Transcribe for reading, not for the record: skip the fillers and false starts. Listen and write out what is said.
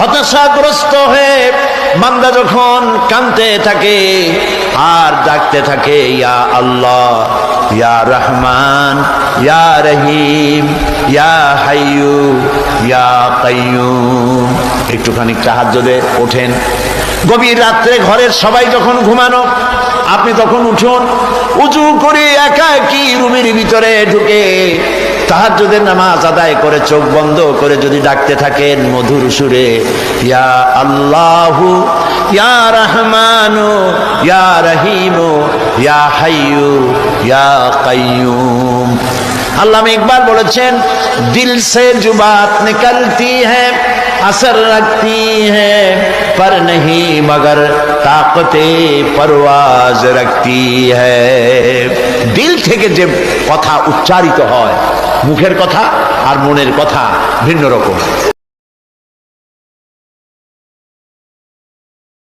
হতাশাগ্রস্ত হয়ে বান্দা যখন কাঁদতে থাকে আর ডাকতে থাকে, ইয়া আল্লাহ, ইয়া রহমান, ইয়া রহিম, ইয়া হাইয়ু, ইয়া কাইয়ুম। একটুখানি তাহাজ্জুদে ওঠেন, গভীর রাত্রে ঘরের সবাই যখন ঘুমানো, আপনি তখন উঠুন, উঁচু করে একা একই রুমের ভিতরে ঢুকে তাহাজ্জুদের নামাজ আদায় করে চোখ বন্ধ করে যদি ডাকতে থাকেন মধুর সুরে, ইয়া আল্লাহু, ইয়া রহমানু, ইয়া রহিমু, ইয়া হাইয়ু, ইয়া কাইয়ুম। আল্লামা ইকবাল বলেছেন, দিল সে जो बात निकलती है असर रखती है पर नहीं मगर ताकते परवाज रखती है। দিল থেকে যে কথা উচ্চারিত হয়, মুখের কথা আর মনের কথা ভিন্ন রকম।